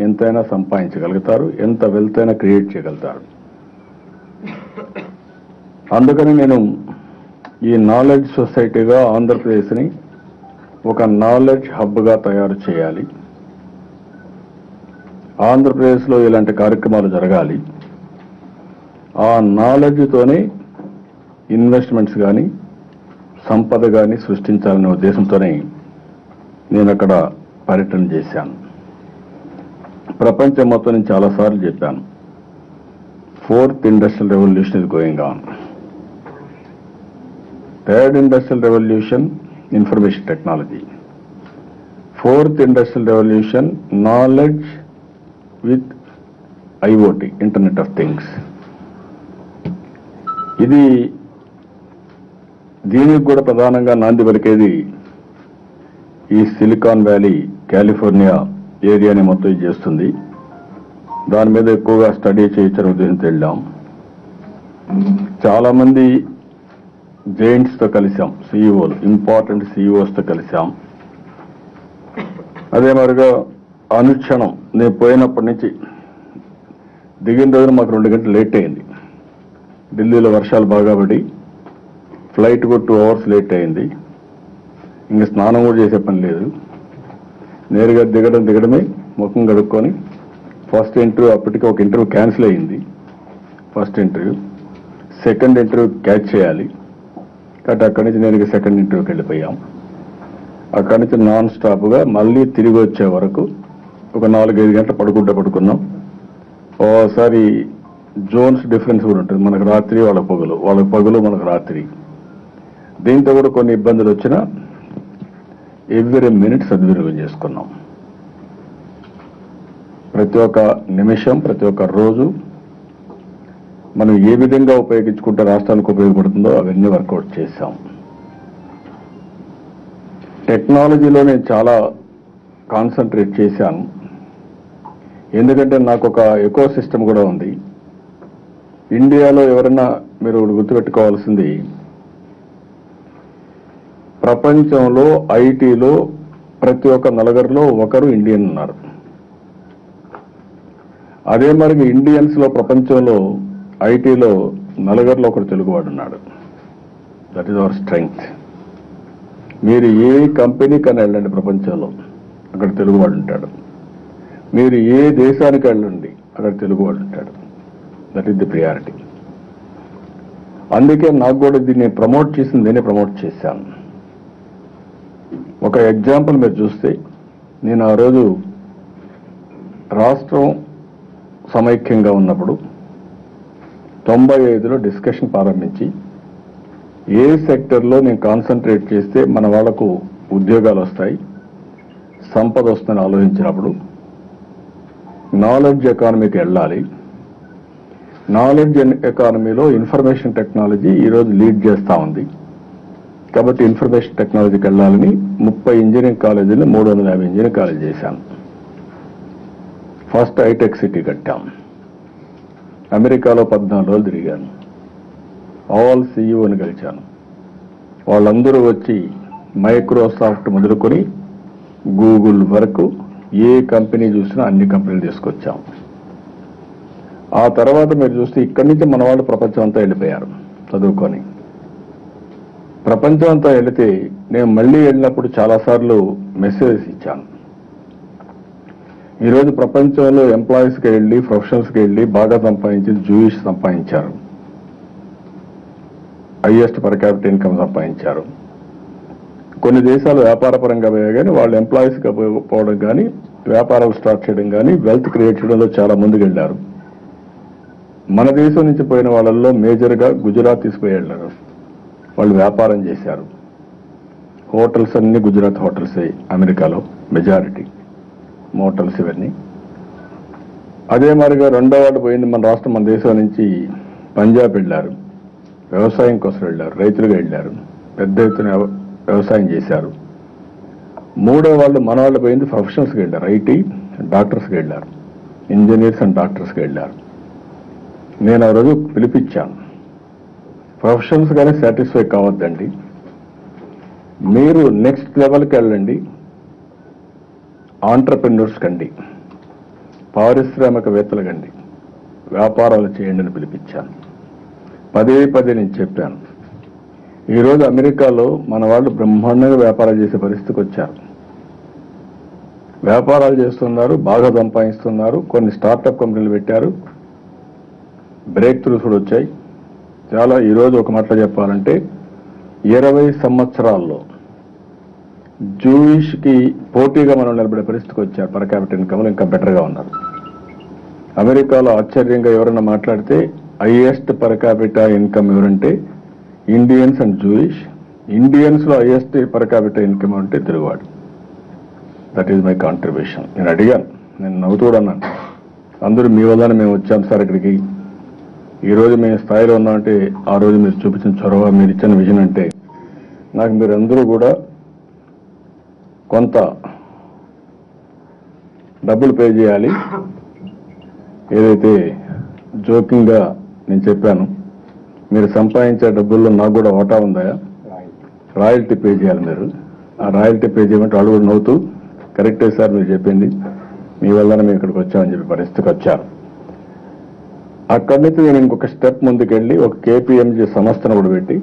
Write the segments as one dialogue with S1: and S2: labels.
S1: ఎంతైనా సంపాదించగలుగుతారు, ఎంత వెల్త్ అయినా క్రియేట్ చేయగలుగుతారు. అందుకని నేను ఈ నాలెడ్జ్ సొసైటీగా ఆంధ్రప్రదేశ్ని ఒక నాలెడ్జ్ హబ్గా తయారు చేయాలి. ఆంధ్రప్రదేశ్లో ఇలాంటి కార్యక్రమాలు జరగాలి. ఆ నాలెడ్జ్తోనే ఇన్వెస్ట్మెంట్స్ కానీ సంపద కానీ సృష్టించాలనే ఉద్దేశంతోనే నేను అక్కడ పర్యటన చేశాను. ప్రపంచం మొత్తం నేను చాలాసార్లు చెప్పాను, 4th industrial revolution is going on. 3rd industrial revolution information technology, 4th industrial revolution knowledge with IoT, internet of things. దీనికి కూడా ప్రధానంగా నాంది పలికేది ఈ సిలికాన్ వ్యాలీ, కాలిఫోర్నియా ఏరియాని మొత్తం ఇది చేస్తుంది. దాని మీద ఎక్కువగా స్టడీ చేయించిన ఉద్దేశంతో వెళ్ళాం. చాలామంది జైంట్స్తో కలిసాం, సిఇఓలు, ఇంపార్టెంట్ సిఇఓస్తో కలిసాం. అదే మరిగా అనుక్షణం నేను పోయినప్పటి నుంచి దిగిన రోజున మాకు 2 గంటలు లేట్ అయింది. ఢిల్లీలో వర్షాలు బాగా పడి ఫ్లైట్ కూడా 2 hours లేట్ అయింది. ఇంకా స్నానం కూడా చేసే పని లేదు. నేరుగా దిగడమే, ముఖం కడుక్కొని ఫస్ట్ ఇంటర్వ్యూ, అప్పటికి ఒక ఇంటర్వ్యూ క్యాన్సిల్ అయ్యింది. First interview, second interview catch చేయాలి కాబట్టి అక్కడి నుంచి నేను సెకండ్ ఇంటర్వ్యూకి వెళ్ళిపోయాం. అక్కడి నుంచి నాన్ స్టాప్గా మళ్ళీ తిరిగి వచ్చే వరకు ఒక 4-5 గంటలు పడుకున్నాం. ఓసారి జోన్స్ డిఫరెన్స్ కూడా ఉంటుంది. మనకు రాత్రి, వాళ్ళకి పగులు, మనకు రాత్రి. దీంతో కూడా కొన్ని ఇబ్బందులు వచ్చినా ఎవ్రీ మినిట్ సద్వినియోగం చేసుకున్నాం. ప్రతి ఒక్క నిమిషం, ప్రతి ఒక్క రోజు మనం ఏ విధంగా ఉపయోగించుకుంటే రాష్ట్రానికి ఉపయోగపడుతుందో అవన్నీ వర్కౌట్ చేశాం. టెక్నాలజీలో నేను చాలా కాన్సన్ట్రేట్ చేశాను. ఎందుకంటే నాకు ఒక ఎకో సిస్టమ్ కూడా ఉంది. ఇండియాలో ఎవరైనా మీరు గుర్తుపెట్టుకోవాల్సింది, ప్రపంచంలో ఐటీలో ప్రతి ఒక్క నలుగురిలో ఒకరు ఇండియన్ ఉన్నారు. అదే మరి ఇండియన్స్లో ప్రపంచంలో ఐటీలో నలుగురిలో ఒకరు తెలుగువాడు ఉన్నాడు. That is our strength. మీరు ఏ కంపెనీకైనా వెళ్ళండి ప్రపంచంలో, అక్కడ తెలుగువాడు ఉంటాడు. మీరు ఏ దేశానికి వెళ్ళండి, అక్కడ తెలుగువాడు ఉంటాడు. That is the priority. అందుకే నాకు కూడా దీన్ని ప్రమోట్ చేసింది, నేనే ప్రమోట్ చేశాను. ఒక ఎగ్జాంపుల్ మీరు చూస్తే, నేను ఆ రోజు రాష్ట్రం సమైక్యంగా ఉన్నప్పుడు 95లో డిస్కషన్ ప్రారంభించి ఏ సెక్టర్లో నేను కాన్సన్ట్రేట్ చేస్తే మన వాళ్లకు ఉద్యోగాలు వస్తాయి, సంపద వస్తుందని ఆలోచించినప్పుడు నాలెడ్జ్ ఎకానమీకి వెళ్ళాలి. నాలెడ్జ్ ఎకానమీలో ఇన్ఫర్మేషన్ టెక్నాలజీ ఈరోజు లీడ్ చేస్తూ ఉంది. కాబట్టి ఇన్ఫర్మేషన్ టెక్నాలజీకి వెళ్ళాలని 30 ఇంజనీరింగ్ కాలేజీలు 350 ఇంజనీరింగ్ కాలేజ్ చేశాను. ఫస్ట్ హైటెక్ సిటీ కట్టాం. అమెరికాలో 14 రోజులు తిరిగాను. ఆల్ సిఇఓని కలిశాను. వాళ్ళందరూ వచ్చి మైక్రోసాఫ్ట్ మొదలుకొని గూగుల్ వరకు ఏ కంపెనీ చూసినా అన్ని కంపెనీలు తీసుకొచ్చాం. ఆ తర్వాత మీరు చూస్తే ఇక్కడి నుంచి మన వాళ్ళు ప్రపంచం అంతా వెళ్ళిపోయారు చదువుకొని. ప్రపంచం అంతా వెళితే నేను మళ్ళీ వెళ్ళినప్పుడు చాలాసార్లు మెసేజెస్ ఇచ్చాను. ఈరోజు ప్రపంచంలో ఎంప్లాయీస్కి వెళ్ళి, ప్రొఫెషనల్స్కి వెళ్ళి బాగా సంపాదించి జూయిష్ సంపాదించారు, హైయెస్ట్ పర్ క్యాపిటల్ ఇన్కమ్ సంపాదించారు. కొన్ని దేశాలు వ్యాపారపరంగా పోయాయి కానీ వాళ్ళు ఎంప్లాయీస్గా పోవడం కానీ, వ్యాపారాలు స్టార్ట్ చేయడం కానీ, వెల్త్ క్రియేట్ చేయడంలో చాలా ముందుకు వెళ్ళారు. మన దేశం నుంచి పోయిన వాళ్ళల్లో మేజర్గా గుజరాత్ తీసుకుపోయి వెళ్ళారు. వాళ్ళు వ్యాపారం చేశారు. హోటల్స్ అన్ని గుజరాత్ హోటల్సే అమెరికాలో మెజారిటీ, మోటల్స్ ఇవన్నీ. అదే మరిగా రెండో వాడు పోయింది మన రాష్ట్రం, మన దేశం నుంచి పంజాబ్ వెళ్ళారు, వ్యవసాయం కోసం వెళ్ళారు, రైతులుగా వెళ్ళారు, పెద్ద ఎత్తున వ్యవసాయం చేశారు. మూడో వాళ్ళు మన వాళ్ళు పోయింది ప్రొఫెషనల్స్కి వెళ్ళారు, ఐటీ డాక్టర్స్కి వెళ్ళారు, ఇంజనీర్స్ అండ్ డాక్టర్స్కి వెళ్ళారు. నేను ఆ రోజు పిలిపించాను, ప్రొఫెషనల్స్ కానీ సాటిస్ఫై కావద్దండి, మీరు నెక్స్ట్ లెవెల్కి వెళ్ళండి, ఆంటర్ప్రెన్యూర్స్ కండి. పారిశ్రామికవేత్తలు కండి, వ్యాపారాలు చేయండి అని పిలిపించాను. పదే నేను చెప్పాను. ఈరోజు అమెరికాలో మన వాళ్ళు బ్రహ్మాండంగా వ్యాపారాలు చేసే పరిస్థితికి వచ్చారు. వ్యాపారాలు చేస్తున్నారు, బాగా సంపాదిస్తున్నారు. కొన్ని స్టార్టప్ కంపెనీలు పెట్టారు, బ్రేక్ త్రూస్ కూడా వచ్చాయి చాలా. ఈరోజు ఒక మాటలో చెప్పాలంటే 20 సంవత్సరాల్లో జూయిష్కి పోటీగా మనం నిలబడే పరిస్థితికి వచ్చారు. పర్ క్యాపిటల్ ఇన్కమ్లో ఇంకా బెటర్గా ఉన్నారు. అమెరికాలో ఆశ్చర్యంగా ఎవరైనా మాట్లాడితే హైయెస్ట్ పర్ క్యాపిటల్ ఇన్కమ్ ఎవరంటే ఇండియన్స్ అండ్ జూయిష్. ఇండియన్స్లో హైయెస్ట్ పర్ క్యాపిటల్ ఇన్కమ్ అంటే తెలుగువాడు. That is my contribution. నేను అడిగాను, నేను నవ్వుతూ కూడా అన్నాను, అందరూ మీ వల్లనే మేము వచ్చాం సార్ ఇక్కడికి. ఈరోజు మేము స్థాయిలో ఉన్నామంటే ఆ రోజు మీరు చూపించిన చొరవ, మీరు ఇచ్చిన విజన్ అంటే నాకు మీరందరూ కూడా కొంత డబ్బులు పే చేయాలి. ఏదైతే జోకింగ్గా నేను చెప్పాను, మీరు సంపాదించే డబ్బుల్లో నాకు కూడా వాటా ఉందా, రాయల్టీ పే చేయాలి మీరు. ఆ రాయల్టీ పే చేయమంటే వాళ్ళు కూడా నవ్వుతూ కరెక్టే సార్ మీరు చెప్పింది, మీ వల్లనే మేము ఇక్కడికి వచ్చామని చెప్పి పరిస్థితికి వచ్చారు. అక్కడి నుంచి నేను ఇంకొక స్టెప్ ముందుకెళ్ళి ఒక KPMG సంస్థను కూడా పెట్టి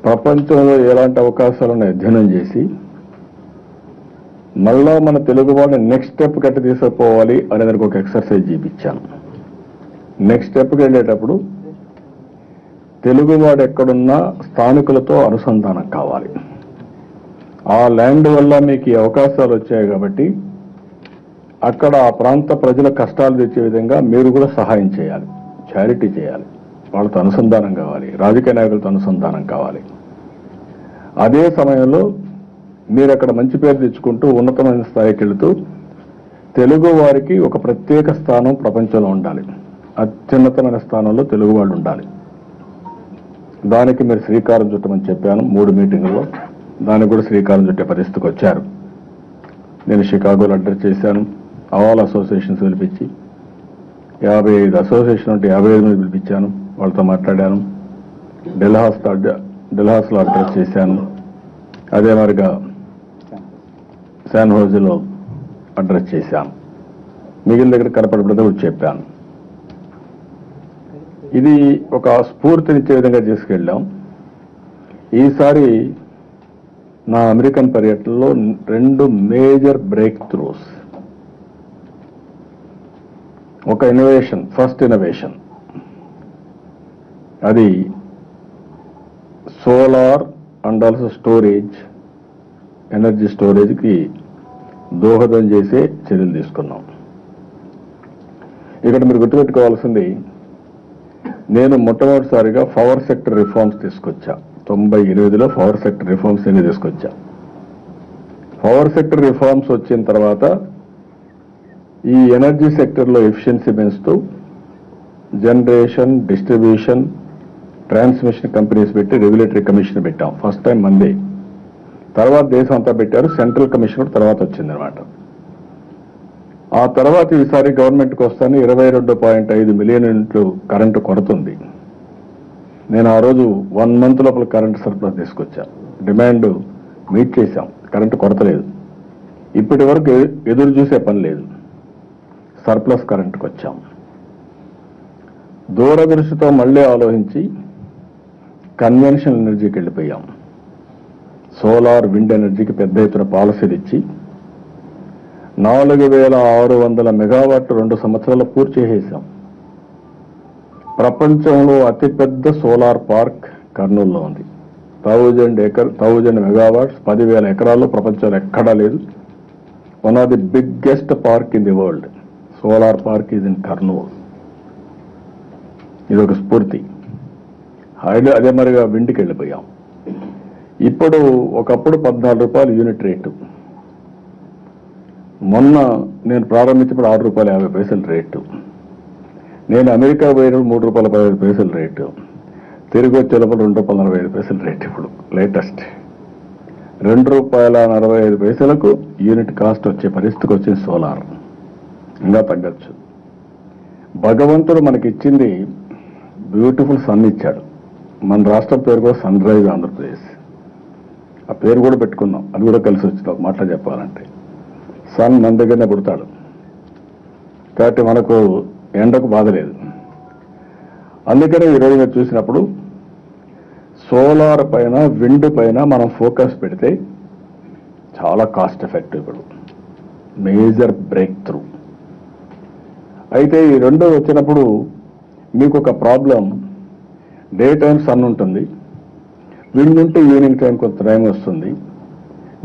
S1: ప్రపంచంలో ఎలాంటి అవకాశాలను అధ్యయనం చేసి మళ్ళా మన తెలుగు వాళ్ళని నెక్స్ట్ స్టెప్ కట్టి తీసుకుపోవాలి అనేది ఒక ఎక్సర్సైజ్ చూపించాను. నెక్స్ట్ స్టెప్కి వెళ్ళేటప్పుడు తెలుగువాడు ఎక్కడున్నా స్థానికులతో అనుసంధానం కావాలి. ఆ ల్యాండ్ వల్ల మీకు ఈ అవకాశాలు వచ్చాయి కాబట్టి అక్కడ ఆ ప్రాంత ప్రజల కష్టాలు తెచ్చే విధంగా మీరు కూడా సహాయం చేయాలి, చారిటీ చేయాలి, వాళ్ళతో అనుసంధానం కావాలి, రాజకీయ నాయకులతో అనుసంధానం కావాలి. అదే సమయంలో మీరు అక్కడ మంచి పేరు తెచ్చుకుంటూ ఉన్నతమైన స్థాయికి వెళుతూ తెలుగు వారికి ఒక ప్రత్యేక స్థానం ప్రపంచంలో ఉండాలి. అత్యున్నతమైన స్థానంలో తెలుగు వాళ్ళు ఉండాలి. దానికి మీరు శ్రీకారం చుట్టమని చెప్పాను 3 మీటింగుల్లో. దానికి కూడా శ్రీకారం చుట్టే పరిస్థితికి వచ్చారు. నేను షికాగోలో అడ్రస్ చేశాను. ఆల్ అసోసియేషన్స్ పిలిపించి 55 అసోసియేషన్ ఉంటే 55 మంది పిలిపించాను, వాళ్ళతో మాట్లాడాను. డెల్హాస్లో అడ్రస్ చేశాను. అదే మరిగా శాన్ హోజేలో అడ్రస్ చేశాను. మిగిలిన దగ్గర కనపడబడితే కూడా చెప్పాను. ఇది ఒక స్ఫూర్తినిచ్చే విధంగా తీసుకెళ్ళాం. ఈసారి నా అమెరికన్ పర్యటనలో 2 మేజర్ బ్రేక్ త్రూస్. ఒక ఇన్నోవేషన్, ఫస్ట్ ఇన్నోవేషన్ అది solar and also storage, energy స్టోరేజ్కి దోహదం చేసే చర్యలు తీసుకున్నాం. ఇక్కడ మీరు గుర్తుపెట్టుకోవాల్సింది, నేను మొట్టమొదటిసారిగా పవర్ సెక్టర్ రిఫార్మ్స్ తీసుకొచ్చా. 98లో పవర్ సెక్టర్ రిఫార్మ్స్ అన్ని తీసుకొచ్చా. పవర్ సెక్టర్ రిఫార్మ్స్ వచ్చిన తర్వాత ఈ ఎనర్జీ సెక్టర్లో ఎఫిషియన్సీ పెంచుతూ జనరేషన్, డిస్ట్రిబ్యూషన్, ట్రాన్స్మిషన్ కంపెనీస్ పెట్టి రెగ్యులేటరీ కమిషన్ పెట్టాం. ఫస్ట్ టైం మందే. తర్వాత దేశం అంతా పెట్టారు. సెంట్రల్ కమిషన్ కూడా తర్వాత వచ్చిందనమాట. ఆ తర్వాత ఈసారి గవర్నమెంట్కి వస్తాను 22.5 మిలియన్ యూనిట్లు కరెంటు కొడుతుంది. నేను ఆ రోజు 1 మంత్ లోపల కరెంటు సరఫరా తీసుకొచ్చా. డిమాండ్ మీట్ చేశాం, కరెంటు కొరతలేదు. ఇప్పటి వరకు ఎదురు చూసే పని లేదు, సర్ప్లస్ కరెంటుకు వచ్చాం. దూరదృష్టితో మళ్ళీ ఆలోచించి కన్వెన్షనల్ ఎనర్జీకి వెళ్ళిపోయాం. సోలార్, విండ్ ఎనర్జీకి పెద్ద ఎత్తున పాలసీలు ఇచ్చి 4600 మెగావాట్లు 2 సంవత్సరాలు పూర్తి చేసేసాం. ప్రపంచంలో అతిపెద్ద సోలార్ పార్క్ కర్నూలులో ఉంది. 1000 మెగావాట్స్, 10,000 ఎకరాల్లో ప్రపంచంలో ఎక్కడా లేదు. One of the biggest park in the world, solar park is in Kurnool. ఇది ఒక స్ఫూర్తి. అదే మరిగా విండ్కి వెళ్ళిపోయాం. ఇప్పుడు ఒకప్పుడు 14 రూపాయలు యూనిట్ రేటు. మొన్న నేను ప్రారంభించినప్పుడు ₹6.50 రేటు. నేను అమెరికా పోయినప్పుడు ₹3.15 రేటు. తిరిగి వచ్చేటప్పుడు ₹2.45 రేటు. ఇప్పుడు లేటెస్ట్ ₹2.45 యూనిట్ కాస్ట్ వచ్చే పరిస్థితికి వచ్చింది సోలార్. ఇంకా తగ్గచ్చు. భగవంతుడు మనకిచ్చింది బ్యూటిఫుల్ సన్ ఇచ్చాడు. మన రాష్ట్రం పేరు కూడా సన్ రైజ్ ఆంధ్రప్రదేశ్. ఆ పేరు కూడా పెట్టుకున్నాం. అది కూడా కలిసి వచ్చింది. ఒక మాట చెప్పాలంటే సన్ మన దగ్గరనే పుడతాడు. కాబట్టి మనకు ఎండకు బాధ లేదు. అందుకనే ఈరోజు మీరు చూసినప్పుడు సోలార్ పైన, విండ్ పైన మనం ఫోకస్ పెడితే చాలా కాస్ట్ ఎఫెక్టివ్, ఇప్పుడు మేజర్ బ్రేక్ త్రూ. అయితే ఈ రెండు వచ్చినప్పుడు మీకు ఒక ప్రాబ్లం, డే టైం సన్ ఉంటుంది, విండ్ ఉంటే ఈవినింగ్ టైం కొంత టైం వస్తుంది.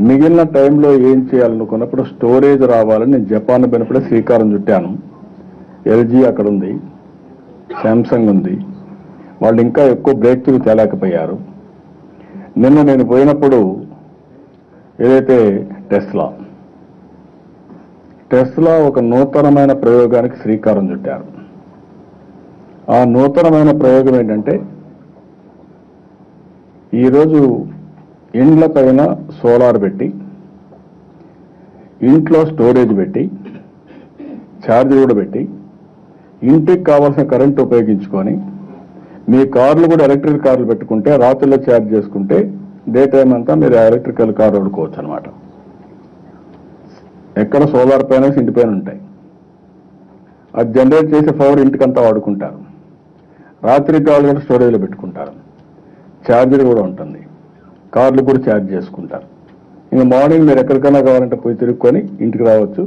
S1: మిగిలిన టైంలో ఏం చేయాలనుకున్నప్పుడు స్టోరేజ్ రావాలని నేను జపాన్ పోయినప్పుడే శ్రీకారం చుట్టాను. ఎల్జీ అక్కడ ఉంది, శాంసంగ్ ఉంది, వాళ్ళు ఇంకా ఎక్కువ బ్రేక్ త్రూ తేలేకపోయారు. నిన్న నేను పోయినప్పుడు ఏదైతే టెస్లా ఒక నూతనమైన ప్రయోగానికి శ్రీకారం చుట్టారు. ఆ నూతనమైన ప్రయోగం ఏంటంటే, ఈరోజు ఇండ్ల పైన సోలార్ పెట్టి, ఇంట్లో స్టోరేజ్ పెట్టి, ఛార్జర్ కూడా పెట్టి, ఇంటికి కావాల్సిన కరెంట్ ఉపయోగించుకొని, మీ కార్లు కూడా ఎలక్ట్రికల్ కార్లు పెట్టుకుంటే, రాత్రుల్లో ఛార్జ్ చేసుకుంటే డే టైం అంతా మీరు ఎలక్ట్రికల్ కార్ వాడుకోవచ్చు అనమాట. ఎక్కడ సోలార్ ప్యానెల్స్ ఇంటి పైన ఉంటాయి, అది జనరేట్ చేసే పవర్ ఇంటికంతా వాడుకుంటారు. రాత్రికి కావాలి స్టోరేజ్లో పెట్టుకుంటారు, ఛార్జర్ కూడా ఉంటుంది, కార్లు కూడా ఛార్జ్ చేసుకుంటారు. ఇంకా మార్నింగ్ మీరు ఎక్కడికైనా కావాలంటే పోయి తిరుక్కొని ఇంటికి రావచ్చు.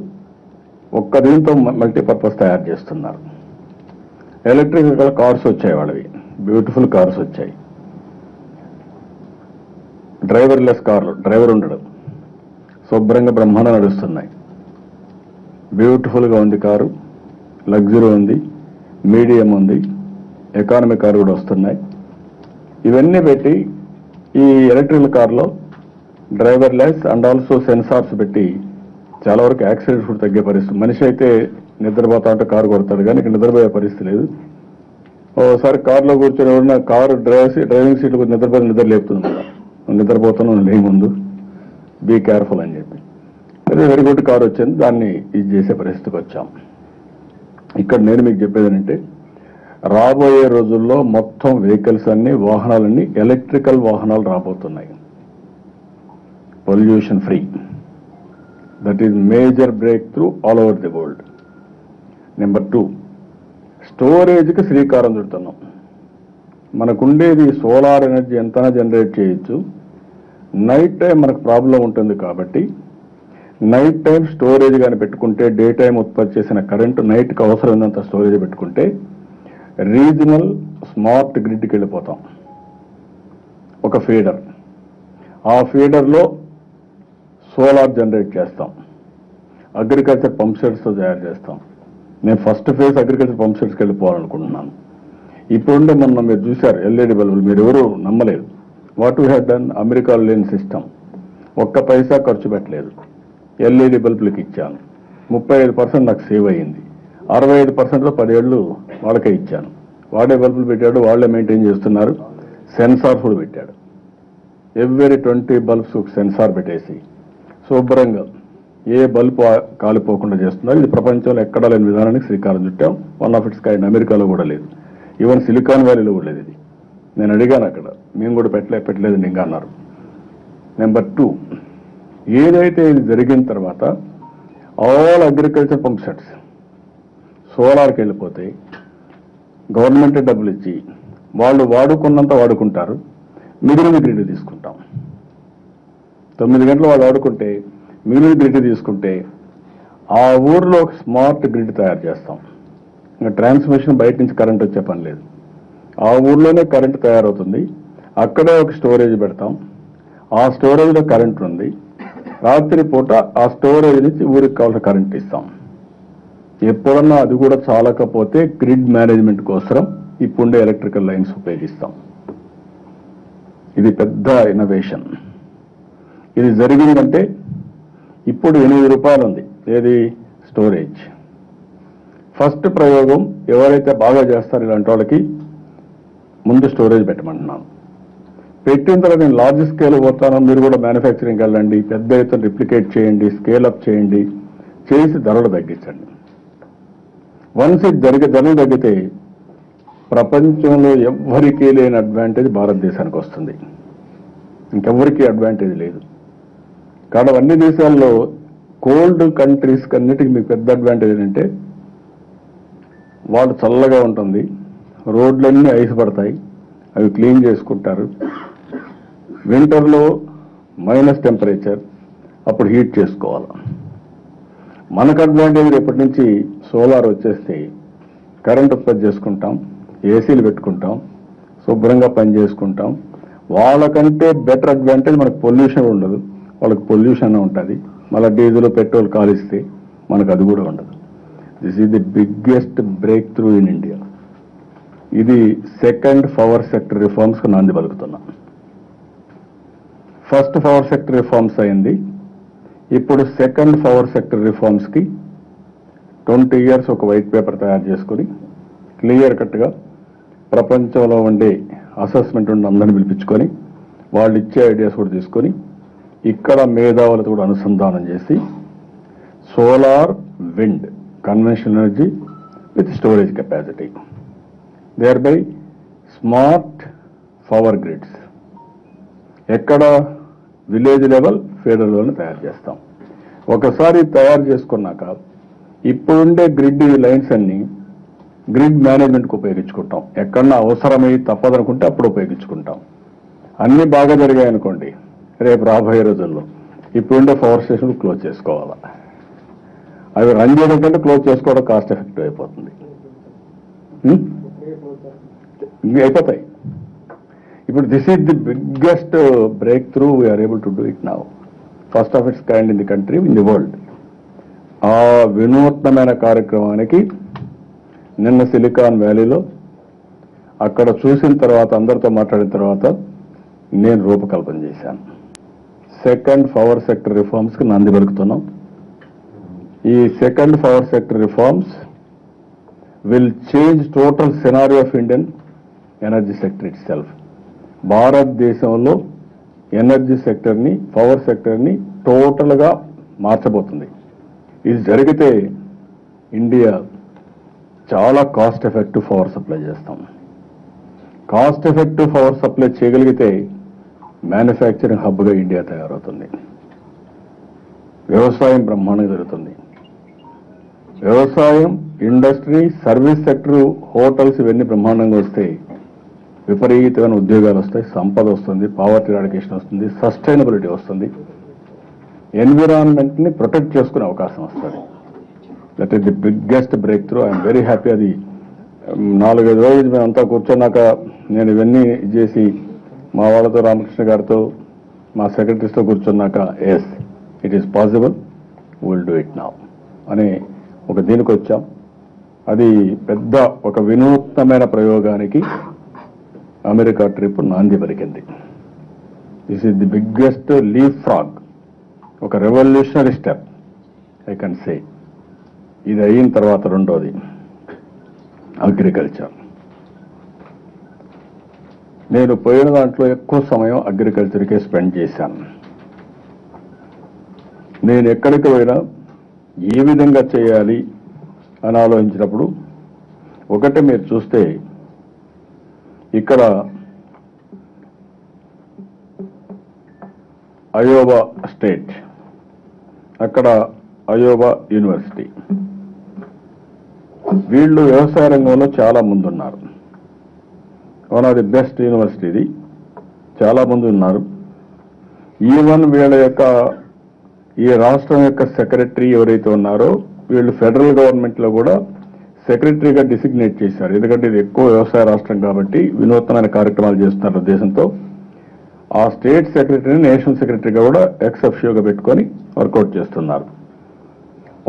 S1: ఒక్క దీంతో మల్టీపర్పస్ తయారు చేస్తున్నారు. ఎలక్ట్రికల్ కార్స్ వచ్చాయి, వాళ్ళవి బ్యూటిఫుల్ కార్స్ వచ్చాయి. డ్రైవర్లెస్ కార్లు, డ్రైవర్ ఉండడు, శుభ్రంగా బ్రహ్మాండం నడుస్తున్నాయి. బ్యూటిఫుల్గా ఉంది కారు, లగ్జరీ ఉంది, మీడియం ఉంది, ఎకానమీ కారు కూడా వస్తున్నాయి. ఇవన్నీ పెట్టి ఈ ఎలక్ట్రికల్ కార్లో డ్రైవర్లెస్ అండ్ ఆల్సో సెన్సార్స్ పెట్టి చాలా వరకు యాక్సిడెంట్స్ కూడా తగ్గే పరిస్థితి. మనిషి అయితే నిద్రపోతా ఉంటే కారు కొడతాడు, కానీ ఇక్కడ నిద్రపోయే పరిస్థితి లేదు. ఓసారి కారులో కూర్చొని ఎవరన్నా కారు డ్రైవింగ్ సీట్లు నిద్రపోతే నిద్ర లేపుతుంది కదా, నిద్రపోతాను లే ముందు, బీ కేర్ఫుల్ అని చెప్పి. వెరీ గుడ్ కారు వచ్చింది, దాన్ని ఇది చేసే పరిస్థితికి వచ్చాం. ఇక్కడ నేను మీకు చెప్పేది ఏంటంటే, రాబోయే రోజుల్లో మొత్తం వెహికల్స్ అన్ని, వాహనాలన్నీ ఎలక్ట్రికల్ వాహనాలు రాబోతున్నాయి, pollution free. That is major break through all over the world. Number 2, స్టోరేజ్కి శ్రీకారం చుడుతున్నాం. మనకుండేది సోలార్ ఎనర్జీ ఎంతైనా జనరేట్ చేయొచ్చు. నైట్ టైం మనకు ప్రాబ్లం ఉంటుంది కాబట్టి నైట్ టైం స్టోరేజ్ కానీ పెట్టుకుంటే, డే టైం ఉత్పత్తి చేసిన కరెంటు నైట్కి అవసరమైనంత స్టోరేజ్ పెట్టుకుంటే రీజనల్ స్మార్ట్ గ్రిడ్కి వెళ్ళిపోతాం. ఒక ఫీడర్, ఆ ఫీడర్లో సోలార్ జనరేట్ చేస్తాం, అగ్రికల్చర్ పంప్ సెట్స్తో తయారు చేస్తాం. నేను ఫస్ట్ ఫేజ్ అగ్రికల్చర్ పంప్ సెట్స్కి వెళ్ళిపోవాలనుకుంటున్నాను. ఇప్పుడుండే మొన్న మీరు చూశారు ఎల్ఈడి బల్బులు, మీరు ఎవరు నమ్మలేదు. వాట్ వీ హ్యావ్ డన్, అమెరికాలో లేని సిస్టమ్, ఒక్క పైసా ఖర్చు పెట్టలేదు, ఎల్ఈడి బల్బులకు ఇచ్చాను. 35% నాకు సేవ్ అయ్యింది. 65%లో 10 ఏళ్ళు వాళ్ళకే ఇచ్చాను. వాడే బల్బులు పెట్టాడు, వాళ్ళే మెయింటైన్ చేస్తున్నారు. సెన్సార్ కూడా పెట్టాడు. ఎవ్రీ 20 బల్బ్స్ ఒక సెన్సార్ పెట్టేసి శుభ్రంగా ఏ బల్బు కాలిపోకుండా చేస్తున్నారు. ఇది ప్రపంచంలో ఎక్కడా లేని విధానానికి శ్రీకారం చుట్టాం. వన్ ఆఫ్ ఇట్స్ కైండ్, అమెరికాలో కూడా లేదు, ఈవెన్ సిలికాన్ వ్యాలీలో కూడా లేదు. ఇది నేను అడిగాను అక్కడ, మేము కూడా పెట్టలేదు ఇంకా అన్నారు. నెంబర్ 2, ఏదైతే ఇది జరిగిన తర్వాత ఆల్ అగ్రికల్చర్ పంప్ సెట్స్ సోలార్కి వెళ్ళిపోతే గవర్నమెంట్ డబ్బులు ఇచ్చి వాళ్ళు వాడుకున్నంత వాడుకుంటారు, మిగిలిన గ్రిడ్ తీసుకుంటాం. 9 గంటలు వాళ్ళు వాడుకుంటే మిగిలిన గ్రిడ్ తీసుకుంటే ఆ ఊర్లో ఒక స్మార్ట్ గ్రిడ్ తయారు చేస్తాం. ఇంకా ట్రాన్స్మిషన్ బయట నుంచి కరెంట్ వచ్చే పని లేదు, ఆ ఊర్లోనే కరెంట్ తయారవుతుంది. అక్కడే ఒక స్టోరేజ్ పెడతాం, ఆ స్టోరేజ్లో కరెంట్ ఉంది. రాత్రి పూట ఆ స్టోరేజ్ నుంచి ఊరికి కావాల్సిన కరెంట్ ఇస్తాం. ఎప్పుడన్నా అది కూడా చాలకపోతే గ్రిడ్ మేనేజ్మెంట్ కోసం ఇప్పుడుండే ఎలక్ట్రికల్ లైన్స్ ఉపయోగిస్తాం. ఇది పెద్ద ఇన్నోవేషన్. ఇది జరిగిందంటే ఇప్పుడు 8 రూపాయలు ఉంది ఏది స్టోరేజ్. ఫస్ట్ ప్రయోగం ఎవరైతే బాగా చేస్తారో ఇలాంటి వాళ్ళకి ముందు స్టోరేజ్ పెట్టమంటున్నాను. పెట్టిన తర్వాత నేను లార్జ్ స్కేల్ పోతాను, మీరు కూడా మ్యానుఫ్యాక్చరింగ్కి వెళ్ళండి, పెద్ద ఎత్తున రిప్లికేట్ చేయండి, స్కేల్ అప్ చేయండి, చేసి ధరలు తగ్గించండి. వన్స్ ఇది ధరలు తగ్గితే ప్రపంచంలో ఎవ్వరికీ లేని అడ్వాంటేజ్ భారతదేశానికి వస్తుంది, ఇంకెవ్వరికీ అడ్వాంటేజ్ లేదు. కాబట్టి అన్ని దేశాల్లో కోల్డ్ కంట్రీస్కి అన్నిటికీ మీకు పెద్ద అడ్వాంటేజ్ ఏంటంటే వాళ్ళు చల్లగా ఉంటుంది, రోడ్లన్నీ ఐస్ పడతాయి, అవి క్లీన్ చేసుకుంటారు. వింటర్లో మైనస్ టెంపరేచర్, అప్పుడు హీట్ చేసుకోవాలి. మనకు అడ్వాంటేజ్ రేపటి నుంచి సోలార్ వచ్చేస్తే కరెంట్ ఉత్పత్తి చేసుకుంటాం, ఏసీలు పెట్టుకుంటాం, శుభ్రంగా పని చేసుకుంటాం. వాళ్ళకంటే బెటర్ అడ్వాంటేజ్ మనకు పొల్యూషన్ ఉండదు, వాళ్ళకి పొల్యూషన్ ఉంటుంది. మళ్ళీ డీజిల్ పెట్రోల్ కాలిస్తే మనకు అది కూడా ఉండదు. This is the biggest break through in India. ఇది సెకండ్ పవర్ సెక్టర్ రిఫార్మ్స్కి నాంది పలుకుతున్నాం. ఫస్ట్ పవర్ సెక్టర్ రిఫార్మ్స్ అయింది, ఇప్పుడు సెకండ్ పవర్ సెక్టర్ రిఫార్మ్స్కి 20 years ఒక వైట్ పేపర్ తయారు చేసుకుని క్లియర్ కట్గా ప్రపంచంలో ఉండే అసెస్మెంట్ ఉండి అందరిని పిలిపించుకొని వాళ్ళు ఇచ్చే ఐడియాస్ కూడా తీసుకొని ఇక్కడ మేధావులతో కూడా అనుసంధానం చేసి solar, wind, conventional energy with storage capacity, thereby smart power grids ఎక్కడ విలేజ్ లెవెల్, ఫెడరల్ లెవెల్ని తయారు చేస్తాం. ఒకసారి తయారు చేసుకున్నాక ఇప్పుడుండే గ్రిడ్ లైన్స్ అన్ని గ్రిడ్ మేనేజ్మెంట్కి ఉపయోగించుకుంటాం. ఎక్కడన్నా అవసరమై తప్పదనుకుంటే అప్పుడు ఉపయోగించుకుంటాం. అన్నీ బాగా జరిగాయి అనుకోండి, రేపు రాబోయే రోజుల్లో ఇప్పుడుండే పవర్ స్టేషన్లు క్లోజ్ చేసుకోవాలా. అవి రన్ చేయడం కంటే క్లోజ్ చేసుకోవడం కాస్ట్ ఎఫెక్టివ్ అయిపోతుంది. ఇవి అయిపోతాయి. ఇప్పుడు this is the biggest breakthrough we are able to do it now, first of its kind in the country, in the world. ఆ వినూత్నమైన కార్యక్రమానికి నిన్న సిలికాన్ వ్యాలీలో అక్కడ చూసిన తర్వాత, అందరితో మాట్లాడిన తర్వాత నేను రూపకల్పన చేశాను. సెకండ్ పవర్ సెక్టర్ రిఫార్మ్స్కి నాంది పలుకుతున్నాం. ఈ second power sector reforms will change total scenario of Indian energy sector it self. భారతదేశంలో ఎనర్జీ సెక్టర్ని, పవర్ సెక్టర్ని టోటల్గా మార్చబోతుంది. ఇది జరిగితే ఇండియా చాలా కాస్ట్ ఎఫెక్టివ్ పవర్ సప్లై చేస్తాం. కాస్ట్ ఎఫెక్టివ్ పవర్ సప్లై చేయగలిగితే మ్యానుఫ్యాక్చరింగ్ హబ్గా ఇండియా తయారవుతుంది. వ్యవసాయం బ్రహ్మాండంగా జరుగుతుంది. వ్యవసాయం, ఇండస్ట్రీ, సర్వీస్ సెక్టర్, హోటల్స్ ఇవన్నీ బ్రహ్మాండంగా వస్తాయి. విపరీతమైన ఉద్యోగాలు వస్తాయి, సంపద వస్తుంది, పావర్టీ ఎరాడికేషన్ వస్తుంది, సస్టైనబిలిటీ వస్తుంది, ఎన్విరాన్మెంట్ని ప్రొటెక్ట్ చేసుకునే అవకాశం వస్తుంది. That is the biggest break through. I'm very happy. అది 4-5 రోజులు మేమంతా కూర్చున్నాక నేను ఇవన్నీ చేసి మా వాళ్ళతో, రామకృష్ణ గారితో, మా సెక్రటరీస్తో కూర్చున్నాక yes it is possible, will do it now అని ఒక దీనికి వచ్చాం. అది పెద్ద ఒక వినూత్నమైన ప్రయోగానికి అమెరికా ట్రిప్ నాంది పలికింది. This is the biggest leapfrog, ఒక revolutionary step I can say. ఇది అయిన తర్వాత రెండోది అగ్రికల్చర్. నేను పోయిన దాంట్లో ఎక్కువ సమయం అగ్రికల్చర్కే స్పెండ్ చేశాను. నేను ఎక్కడికి పోయినా ఏ విధంగా చేయాలి అని ఆలోచించినప్పుడు ఒకటి మీరు చూస్తే ఇక్కడ అయోవా స్టేట్, అక్కడ అయోవా యూనివర్సిటీ, వీళ్ళు వ్యవసాయ రంగంలో చాలా ముందున్నారు. One of the best university ఇది, చాలా మంది ఉన్నారు. ఈవెన్ వీళ్ళ యొక్క ఈ రాష్ట్రం యొక్క సెక్రటరీ ఎవరైతే ఉన్నారో వీళ్ళు ఫెడరల్ గవర్నమెంట్లో కూడా సెక్రటరీగా డిసిగ్నేట్ చేశారు. ఎందుకంటే ఇది ఎక్కువ వ్యవసాయ రాష్ట్రం కాబట్టి వినూత్నమైన కార్యక్రమాలు చేస్తున్నారు ఉద్దేశంతో. ఆ స్టేట్ సెక్రటరీని నేషనల్ సెక్రటరీగా కూడా ఎక్స్-అఫిషియోగా పెట్టుకొని వర్కౌట్ చేస్తున్నారు.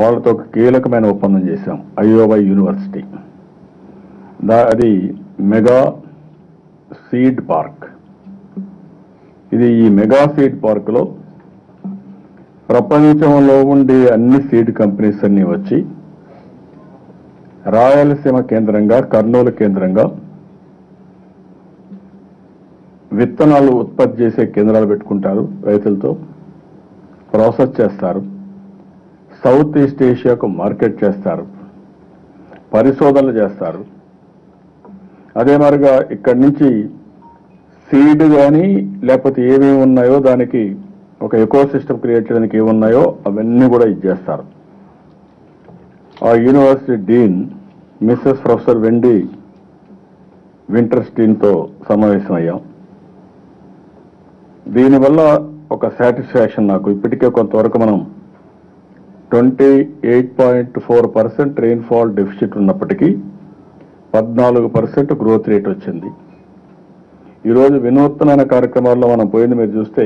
S1: వాళ్ళతో ఒక కీలకమైన ఒప్పందం చేశాం, అయోవా యూనివర్సిటీ. అది మెగా సీడ్ పార్క్. ఇది ఈ మెగా సీడ్ పార్క్లో ప్రపంచంలో ఉండే అన్ని సీడ్ కంపెనీస్ అన్ని వచ్చి రాయలసీమ కేంద్రంగా, కర్నూలు కేంద్రంగా విత్తనాలు ఉత్పత్తి చేసే కేంద్రాలు పెట్టుకుంటారు. రైతులతో ప్రాసెస్ చేస్తారు, సౌత్ ఈస్ట్ ఏషియాకు మార్కెట్ చేస్తారు, పరిశోధనలు చేస్తారు. అదే మరిగా ఇక్కడి నుంచి సీడ్ కానీ లేకపోతే ఏమేమి ఉన్నాయో దానికి ఒక ఎకో సిస్టమ్ క్రియేట్ చేయడానికి ఏమున్నాయో అవన్నీ కూడా ఇచ్చేస్తారు. ఆ యూనివర్సిటీ డీన్ మిస్సెస్ ప్రొఫెసర్ వెండి వింటర్స్టీన్తో సమావేశమయ్యాం. దీనివల్ల ఒక సాటిస్ఫాక్షన్ నాకు ఇప్పటికే కొంతవరకు మనం 28.4% రెయిన్ఫాల్ డెఫిసిట్ ఉన్నప్పటికీ 14% గ్రోత్ రేట్ వచ్చింది. ఈరోజు వినూత్నమైన కార్యక్రమాల్లో మనం పోయింది మీరు చూస్తే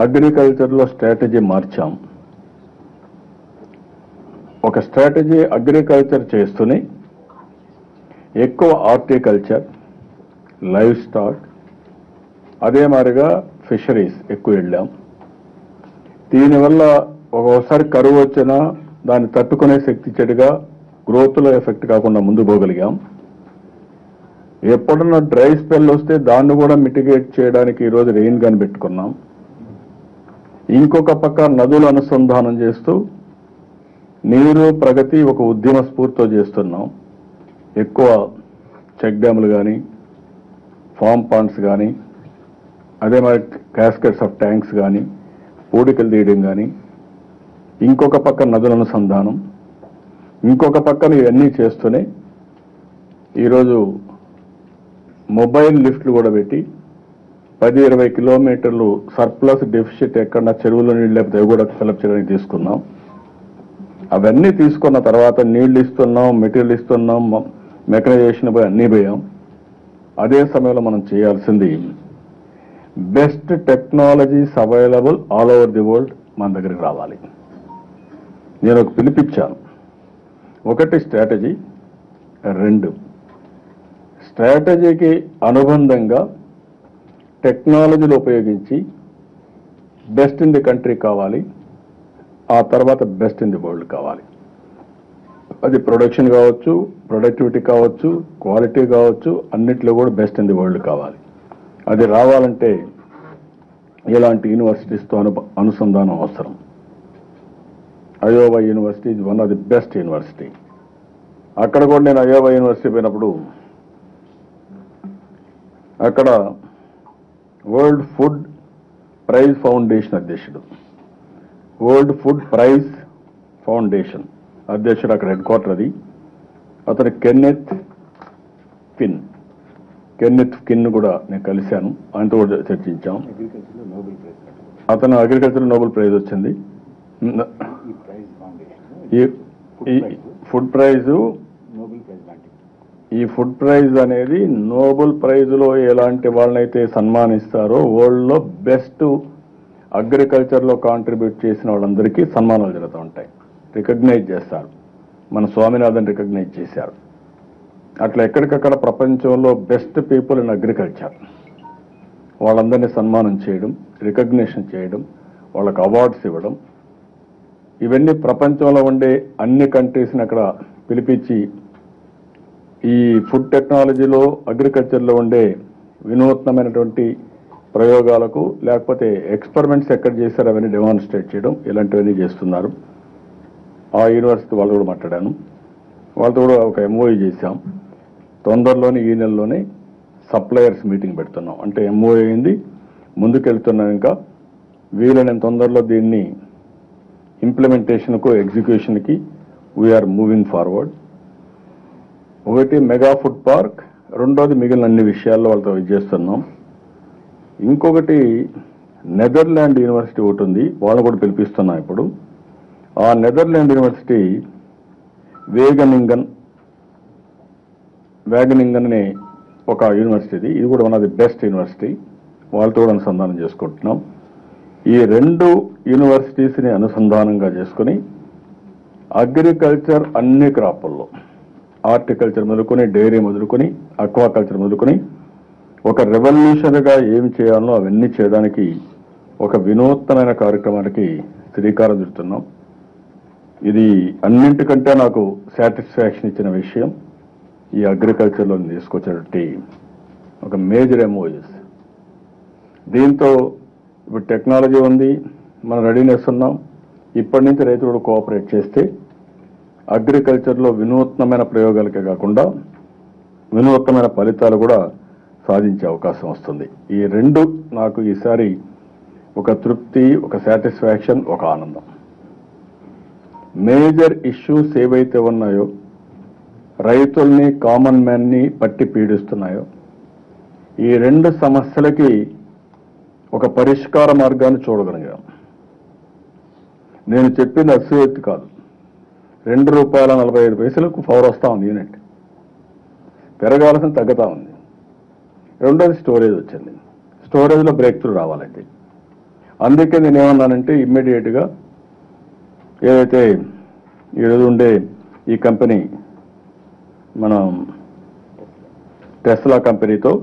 S1: అగ్రికల్చర్లో స్ట్రాటజీ మార్చాం. ఒక స్ట్రాటజీ అగ్రికల్చర్ చేస్తూనే ఎక్కువ హార్టికల్చర్, లైవ్ స్టాక్, అదే మాదిరిగా ఫిషరీస్ ఎక్కువ వెళ్ళాం. దీనివల్ల ఒక్కోసారి కరువు వచ్చినా దాన్ని తట్టుకునే శక్తి చెడుగా గ్రోత్లో ఎఫెక్ట్ కాకుండా ముందు పోగలిగాం. ఎప్పుడన్నా డ్రై స్పెల్ వస్తే దాన్ని కూడా మిటిగేట్ చేయడానికి ఈరోజు రెయిన్ గన్ పెట్టుకున్నాం. ఇంకొక పక్క నదులు అనుసంధానం చేస్తూ నీరు ప్రగతి ఒక ఉద్యమ స్ఫూర్తితో చేస్తున్నాం. ఎక్కువ చెక్ డ్యాములు కానీ, ఫామ్ పాండ్స్ కానీ, అదే మరి క్యాస్కెట్స్ ఆఫ్ ట్యాంక్స్ కానీ, పూడికలు తీయడం కానీ, ఇంకొక పక్క నదుల అనుసంధానం, ఇంకొక పక్కన ఇవన్నీ చేస్తూనే ఈరోజు మొబైల్ లిఫ్ట్లు కూడా పెట్టి 10-20 కిలోమీటర్లు సర్ప్లస్ డెఫిసిట్ ఎక్కడన్నా చెరువులో నీళ్ళు లేకపోతే అవి కూడా ఫిలప్ చేయడానికి తీసుకున్నాం. అవన్నీ తీసుకున్న తర్వాత నీళ్లు ఇస్తున్నాం, మెటీరియల్ ఇస్తున్నాం, మెకనైజేషన్ పోయి అన్నీ పోయాం. అదే సమయంలో మనం చేయాల్సింది best technologies available all over the world మన దగ్గరికి రావాలి. నేను ఒక పిలిపించాను. ఒకటి స్ట్రాటజీ, 2 స్ట్రాటజీకి అనుబంధంగా టెక్నాలజీలు ఉపయోగించి బెస్ట్ ఇన్ ది కంట్రీ కావాలి, ఆ తర్వాత బెస్ట్ ఇన్ ది వరల్డ్ కావాలి. అది ప్రొడక్షన్ కావచ్చు, ప్రొడక్టివిటీ కావచ్చు, క్వాలిటీ కావచ్చు, అన్నిట్లో కూడా బెస్ట్ ఇన్ ది వరల్డ్ కావాలి. అది రావాలంటే ఇలాంటి యూనివర్సిటీస్తో అనుసంధానం అవసరం. Iowa university is one of the best university. అక్కడ కూడా నేను అయోవా యూనివర్సిటీ పోయినప్పుడు అక్కడ వరల్డ్ ఫుడ్ ప్రైజ్ ఫౌండేషన్ అధ్యక్షుడు, వరల్డ్ ఫుడ్ ప్రైజ్ ఫౌండేషన్ అధ్యక్షుడు అక్కడ హెడ్ క్వార్టర్ అది. అతను కెన్నెత్ కిన్ కూడా నేను కలిశాను, ఆయనతో కూడా చర్చించాం. అతను అగ్రికల్చర్ నోబెల్ ప్రైజ్ వచ్చింది. ఈ ఫుడ్ ప్రైజ్ అనేది నోబెల్ ప్రైజ్లో ఎలాంటి వాళ్ళనైతే సన్మానిస్తారో వరల్డ్లో బెస్ట్ అగ్రికల్చర్లో కాంట్రిబ్యూట్ చేసిన వాళ్ళందరికీ సన్మానాలు జరుగుతూ ఉంటాయి, రికగ్నైజ్ చేస్తారు. మన స్వామినాథన్ రికగ్నైజ్ చేశారు. అట్లా ఎక్కడికక్కడ ప్రపంచంలో బెస్ట్ పీపుల్ ఇన్ అగ్రికల్చర్ వాళ్ళందరినీ సన్మానం చేయడం, రికగ్నిషన్ చేయడం, వాళ్ళకు అవార్డ్స్ ఇవ్వడం, ఇవన్నీ ప్రపంచంలో ఉండే అన్ని కంట్రీస్ని అక్కడ పిలిపించి ఈ ఫుడ్ టెక్నాలజీలో అగ్రికల్చర్లో ఉండే వినూత్నమైనటువంటి ప్రయోగాలకు లేకపోతే ఎక్స్పెరిమెంట్స్ ఎక్కడ చేశారో అవన్నీ డెమాన్స్ట్రేట్ చేయడం, ఇలాంటివన్నీ చేస్తున్నారు. ఆ యూనివర్సిటీ వాళ్ళు కూడా మాట్లాడాను. వాళ్ళతో కూడా ఒక ఎంఓయూ చేశాం. తొందరలోనే ఈ నెలలోనే సప్లయర్స్ మీటింగ్ పెడుతున్నాం. అంటే ఎంఓయూ అయింది, ముందుకెళ్తున్నాం. ఇంకా వీలైన తొందరలో దీన్ని ఇంప్లిమెంటేషన్కు, ఎగ్జిక్యూషన్కి వీఆర్ మూవింగ్ ఫార్వర్డ్. ఒకటి మెగా ఫుడ్ పార్క్, రెండోది మిగిలిన అన్ని విషయాల్లో వాళ్ళతో చేస్తున్నాం. ఇంకొకటి నెదర్లాండ్ యూనివర్సిటీ ఒకటి ఉంది, వాళ్ళని కూడా పిలిపిస్తున్నాం ఇప్పుడు. ఆ నెదర్లాండ్ యూనివర్సిటీ వేగనింగన్ అనే ఒక యూనివర్సిటీ, ఇది కూడా one of the best university. వాళ్ళతో కూడా అనుసంధానం చేసుకుంటున్నాం. ఈ 2 యూనివర్సిటీస్ని అనుసంధానంగా చేసుకుని అగ్రికల్చర్ అన్ని క్రాపుల్లో, హార్టికల్చర్ మొదలుకొని, డైరీ మొదలుకొని, అక్వాకల్చర్ మొదలుకొని ఒక రెవల్యూషన్గా ఏమి చేయాలో అవన్నీ చేయడానికి ఒక వినూత్నమైన కార్యక్రమానికి శ్రీకారం చుడుతున్నాం. ఇది అన్నింటికంటే నాకు సాటిస్ఫాక్షన్ ఇచ్చిన విషయం ఈ అగ్రికల్చర్లో తీసుకొచ్చినటువంటి ఒక మేజర్ ఎంఓయూస్. దీంతో ఇప్పుడు టెక్నాలజీ ఉంది, మనం రెడీనెస్ ఉన్నాం. ఇప్పటి నుంచి రైతులు కూడా కోఆపరేట్ చేస్తే అగ్రికల్చర్లో వినూత్నమైన ప్రయోగాలకే కాకుండా వినూత్నమైన ఫలితాలు కూడా సాధించే అవకాశం వస్తుంది. ఈ 2 నాకు ఈసారి ఒక తృప్తి, ఒక సాటిస్ఫాక్షన్, ఒక ఆనందం. మేజర్ ఇష్యూస్ ఏవైతే ఉన్నాయో రైతుల్ని, కామన్ మ్యాన్ని పట్టి పీడిస్తున్నాయో, ఈ రెండు సమస్యలకి ఒక పరిష్కార మార్గాన్ని చూడగలిగాం. నేను చెప్పింది అసూయక్తి కాదు. ₹2.45 పవర్ వస్తూ ఉంది యూనిట్. పెరగాల్సిన తగ్గుతూ ఉంది. రెండోది స్టోరేజ్ వచ్చింది. స్టోరేజ్లో బ్రేక్ త్రూ రావాలండి. అందుకే నేను ఏమన్నానంటే ఇమ్మీడియట్గా ఏదైతే ఈరోజు ఉండే ఈ కంపెనీ, మనం టెస్లా కంపెనీతో